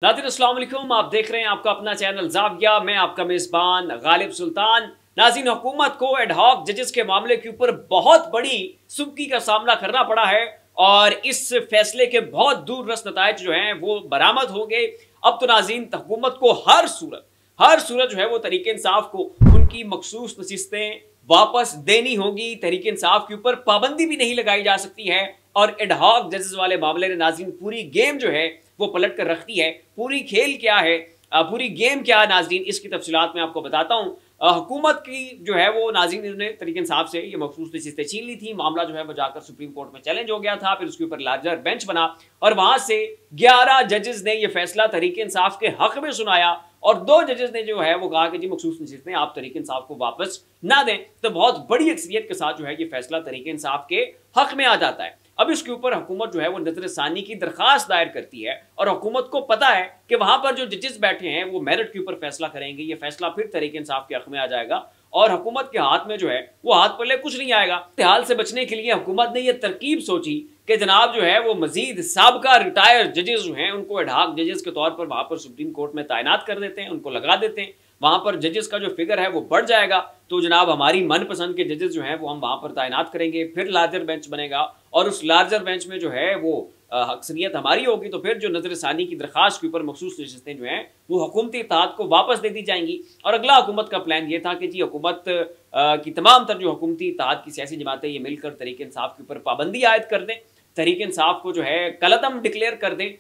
नाज़रीन अस्सलाम वालेकुम, आप देख रहे हैं आपका अपना चैनल ज़ाविया। मैं आपका मेज़बान गालिब सुल्तान। नाज़रीन, हुकूमत को एडहॉक जजेस के मामले के ऊपर बहुत बड़ी सुबकी का सामना करना पड़ा है और इस फैसले के बहुत दूर रस नताइज जो हैं वो बरामद होंगे। अब तो नाज़रीन हुकूमत को हर सूरत जो है वो तरीके इंसाफ को उनकी मखसूस नशिस्तें वापस देनी होगी। तरीके इंसाफ के ऊपर पाबंदी भी नहीं लगाई जा सकती है और एडहॉक जजेस वाले मामले में नाज़रीन पूरी गेम जो है वो पलट कर रखती है। पूरी खेल क्या है, पूरी गेम क्या है नाज़रीन, इसकी तफसीलात मैं आपको बताता हूँ। हुकूमत की जो है वो नाज़रीन इन्होंने तरीके इंसाफ से ये मखसूस नशिस्तें छीन ली थी। मामला जो है वो जाकर सुप्रीम कोर्ट में चैलेंज हो गया था, फिर उसके ऊपर लार्जर बेंच बना और वहां से 11 जजेस ने यह फैसला तरीके इंसाफ के हक में सुनाया और 2 जजेस ने जो है वो कहा कि जी मखसूस नशिस्तें आप तरीके इंसाफ को वापस ना दें। तो बहुत बड़ी अक्सरियत के साथ जो है ये फैसला तरीके इंसाफ के हक में आ जाता है। अब इसके ऊपर हुकूमत जो है वो नजरसानी की दरखास्त दायर करती है और हुकूमत को पता है कि वहां पर जो जजेस बैठे हैं वो मेरिट के ऊपर फैसला करेंगे। ये फैसला फिर तरीके इंसाफ के हक में आ जाएगा और हुकूमत के हाथ में जो है वो हाथ पल्ले कुछ नहीं आएगा। हाल से बचने के लिए हुकूमत ने यह तरकीब सोची कि जनाब जो है वो मजीद साबका रिटायर्ड जजेस जो हैं उनको एडहॉक जजेस के तौर पर वहां पर सुप्रीम कोर्ट में तैनात कर देते हैं, उनको लगा देते हैं। वहां पर जजेस का जो फिगर है वो बढ़ जाएगा तो जनाब हमारी मनपसंद के जजेस जो हैं वो हम वहां पर तैनात करेंगे। फिर लार्जर बेंच बनेगा और उस लार्जर बेंच में जो है वो अक्सरियत हमारी होगी तो फिर जो नजरसानी की दरखास्त के ऊपर मखसूस नशिस्तें जो हैं वो हुकूमती इत्तेहाद को वापस दे दी जाएंगी। और अगला हुकूमत का प्लान ये था कि जी हुकूमत की तमाम तर जो हुकूमती इत्तेहाद की सियासी जमातें ये मिलकर तरीके इंसाफ के ऊपर पाबंदी आयद कर दें, तरीके इंसाफ को जो है कलअदम डिक्लेयर कर दें।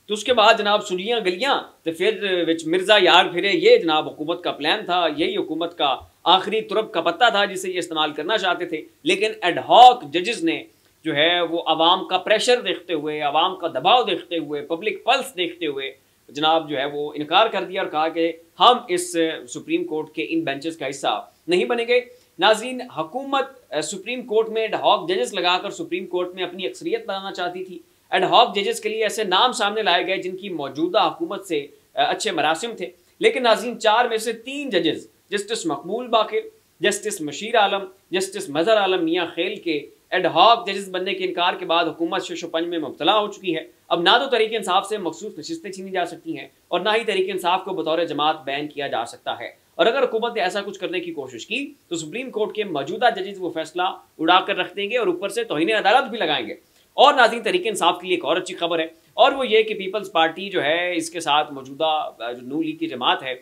तो उसके बाद जनाब सुनियाँ गलियाँ तो फिर विच मिर्जा यार फिरे, ये जनाब हुकूमत का प्लान था, यही हुकूमत का आखिरी तुरब का पत्ता था जिसे ये इस्तेमाल करना चाहते थे। लेकिन एडहॉक जजेस ने जो है वो अवाम का प्रेशर देखते हुए, अवाम का दबाव देखते हुए, पब्लिक पल्स देखते हुए जनाब जो है वो इनकार कर दिया और कहा कि हम इस सुप्रीम कोर्ट के इन बेंचेस का हिस्सा नहीं बनेंगे। नाज़रीन, हुकूमत सुप्रीम कोर्ट में एडहॉक जजेस लगाकर सुप्रीम कोर्ट में अपनी अक्सरियत बनाना चाहती थी। एडहॉक जजेस के लिए ऐसे नाम सामने लाए गए जिनकी मौजूदा हुकूमत से अच्छे मरासिम थे। लेकिन नाज़रीन 4 में से 3 जजेस जस्टिस मकबूल बाकिर, जस्टिस मशीर आलम, जस्टिस मजहर आलम मियाँ खेल के एडहॉक जजेस बनने के इनकार के बाद हुकूमत शशोपंज में मुब्तला हो चुकी है। अब ना तो तरीके इंसाफ से मखसूस नशिस्तें छीनी जा सकती हैं और ना ही तरीके इंसाफ को बतौर जमात बैन किया जा सकता है। और अगर हुकूमत ने ऐसा कुछ करने की कोशिश की तो सुप्रीम कोर्ट के मौजूदा जजेस वो फैसला उड़ा कर रख देंगे और ऊपर से तौहीन अदालत भी लगाएंगे। और नाज़रीन तरीके इंसाफ के लिए एक और अच्छी खबर है और वो ये कि पीपल्स पार्टी जो है इसके साथ मौजूदा जो नून लीग की जमात है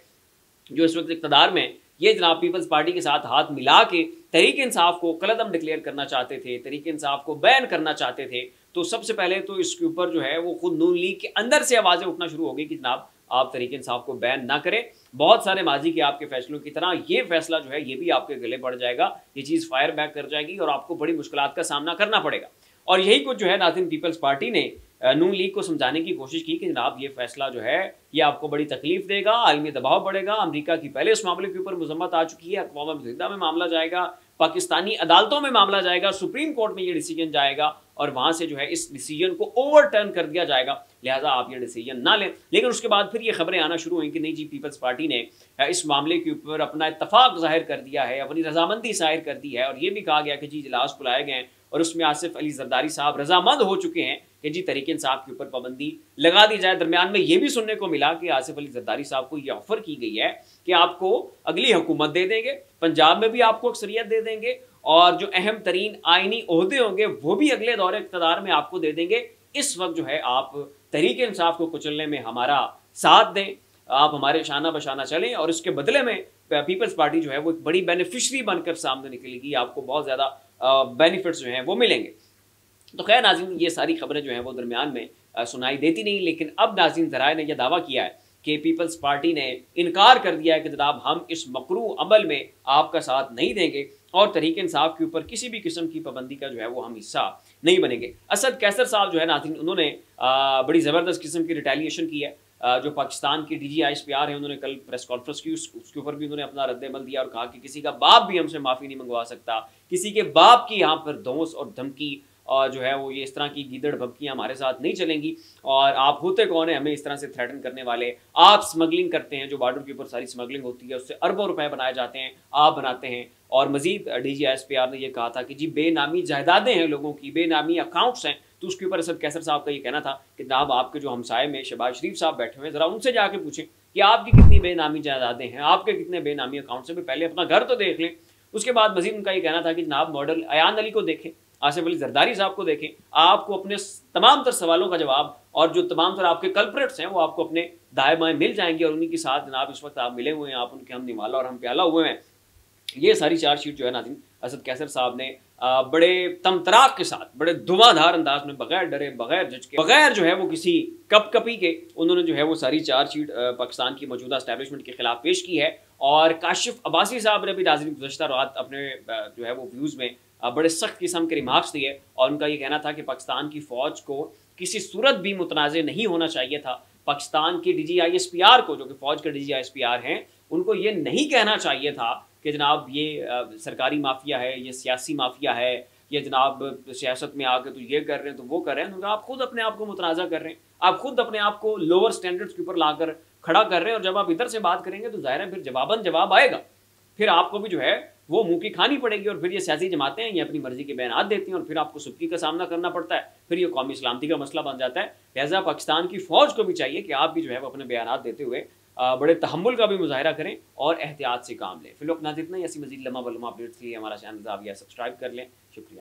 जो इस वक्त इक़्तिदार में, ये जनाब पीपल्स पार्टी के साथ हाथ मिला के तरीके इंसाफ को कलअदम डिक्लेयर करना चाहते थे, तरीके इंसाफ को बैन करना चाहते थे। तो सबसे पहले तो इसके ऊपर जो है वो खुद नून लीग के अंदर से आवाज़ें उठना शुरू हो गई कि जनाब आप तरीके इंसाफ को बैन ना करें। बहुत सारे माजी के आपके फैसलों की तरह ये फैसला जो है ये भी आपके गले पड़ जाएगा, ये चीज़ फायर बैक कर जाएगी और आपको बड़ी मुश्किलात का सामना करना पड़ेगा। और यही कुछ जो है नाज़रीन पीपल्स पार्टी ने नून लीग को समझाने की कोशिश की कि जनाब ये फैसला जो है ये आपको बड़ी तकलीफ देगा, आलमी दबाव बढ़ेगा। अमेरिका की पहले इस मामले के ऊपर मजम्मत आ चुकी है, अक़वाम मुत्तहिदा में मामला जाएगा, पाकिस्तानी अदालतों में मामला जाएगा, सुप्रीम कोर्ट में ये डिसीजन जाएगा और वहां से जो है इस डिसीजन को ओवरटर्न कर दिया जाएगा, लिहाजा आप ये डिसीजन ना लें। लेकिन उसके बाद फिर ये खबरें आना शुरू हुई कि नहीं जी पीपल्स पार्टी ने इस मामले के ऊपर अपना इत्तफाक जाहिर कर दिया है, अपनी रजामंदी जाहिर कर दी है और ये भी कहा गया कि जी इजलास बुलाए गए हैं और उसमें आसिफ अली जरदारी साहब रजामंद हो चुके हैं कि जी तरीके इंसाफ के ऊपर पाबंदी लगा दी जाए। दरमियान में ये भी सुनने को मिला कि आसिफ अली जरदारी साहब को ये ऑफर की गई है कि आपको अगली हुकूमत दे देंगे, पंजाब में भी आपको अक्सरियत दे देंगे और जो अहम तरीन आइनी ओहदे होंगे वो भी अगले दौरे इक़्तिदार में आपको दे देंगे। इस वक्त जो है आप तरीके इंसाफ को कुचलने में हमारा साथ दें, आप हमारे शाना बशाना चलें और इसके बदले में पीपल्स पार्टी जो है वो एक बड़ी बेनिफिशरी बनकर सामने निकलेगी, आपको बहुत ज़्यादा बेनिफिट्स जो हैं वो मिलेंगे। तो खैर नाज़रीन ये सारी खबरें जो हैं वो दरमियान में सुनाई देती नहीं, लेकिन अब नाज़रीन ज़राए ने यह दावा किया है कि पीपल्स पार्टी ने इनकार कर दिया है कि जनाब हम इस मकरू अमल में आपका साथ नहीं देंगे और तरीके इंसाफ के ऊपर किसी भी किस्म की पाबंदी का जो है वो हम हिस्सा नहीं बनेंगे। असद कैसर साहब जो है नाज़रीन उन्होंने बड़ी ज़बरदस्त किस्म की रिटेलिएशन की है। जो पाकिस्तान के DGISPR हैं उन्होंने कल प्रेस कॉन्फ्रेंस की, उसके ऊपर भी उन्होंने अपना रद्द-ए-अमल दिया और कहा कि किसी का बाप भी हमसे माफ़ी नहीं मंगवा सकता, किसी के बाप की यहाँ पर धौंस और धमकी और जो है वो ये इस तरह की गीदड़ भभकियाँ हमारे साथ नहीं चलेंगी। और आप होते कौन है हमें इस तरह से थ्रेटन करने वाले, आप स्मगलिंग करते हैं, जो बॉर्डर के ऊपर सारी स्मगलिंग होती है उससे अरबों रुपए बनाए जाते हैं, आप बनाते हैं। और मजीद DGISPR ने यह कहा था कि जी बेनामी जायदादें हैं लोगों की, बेनामी अकाउंट्स हैं तो उसके ऊपर असद कैसर साहब का ये कहना था कि जनाब आपके जो हमसाए में शहबाज शरीफ साहब बैठे हुए हैं, ज़रा उनसे जाके पूछें कि आपकी कितनी बेनामी जायदादें हैं, आपके कितने बेनामी अकाउंट से, भी पहले अपना घर तो देख लें। उसके बाद मजीद उनका ये कहना था कि जनाब मॉडल अयान अली को देखें, आसिफ अली जरदारी साहब को देखें, आपको अपने तमाम तर सवालों का जवाब और जो तमाम तर आपके कल्प्रेट्स हैं वो आपको अपने दाएं बाएं मिल जाएंगे, और उन्हीं के साथ जनाब इस वक्त आप मिले हुए हैं, आप उनके हम निवाला और हम प्याला हुए हैं। ये सारी चार्जशीट जो है नाज़रीन असद कैसर साहब ने बड़े तमतराक के साथ, बड़े धुआंधार अंदाज में, बगैर डरे, बगैर झिझके, बगैर जो है वो किसी कपकपी के, उन्होंने जो है वो सारी चार्जशीट पाकिस्तान की मौजूदा एस्टैब्लिशमेंट के खिलाफ पेश की है। और काशिफ अब्बासी साहब ने भी नाज़रीन गुज़श्ता रात अपने जो है वो व्यूज़ में बड़े सख्त किस्म के रिमार्क्स दिए, और उनका ये कहना था कि पाकिस्तान की फ़ौज को किसी सूरत भी मुतनाज़ नहीं होना चाहिए था। पाकिस्तान के DGISPR को, जो कि फ़ौज के DGISPR हैं, उनको ये नहीं कहना चाहिए था कि जनाब ये सरकारी माफिया है, ये सियासी माफिया है, ये जनाब सियासत में आके तो ये कर रहे हैं तो वो कर रहे हैं। उनका आप खुद अपने आप को मुतनाज़ा कर रहे हैं, आप खुद अपने आप को लोअर स्टैंडर्ड्स के ऊपर लाकर खड़ा कर रहे हैं, और जब आप इधर से बात करेंगे तो जाहिर है फिर जवाबन जवाब आएगा, फिर आपको भी जो है वो मुंह की खानी पड़ेगी। और फिर ये सियासी जमातें हैं, ये अपनी मर्जी के बयान देती हैं, और फिर आपको सुबकी का सामना करना पड़ता है, फिर ये कौमी सलामती का मसला बन जाता है। लिहाजा पाकिस्तान की फ़ौज को भी चाहिए कि आप भी जो है वो अपने बयान देते हुए बड़े तहम्मुल का भी मुजाहिरा करें और एहतियात से काम लें। फिर लोग ना जितना ऐसी मजीद लम्हा बलमा अपडेट्स के लिए हमारा चैनल ज़ाविया सब्सक्राइब कर लें। शुक्रिया।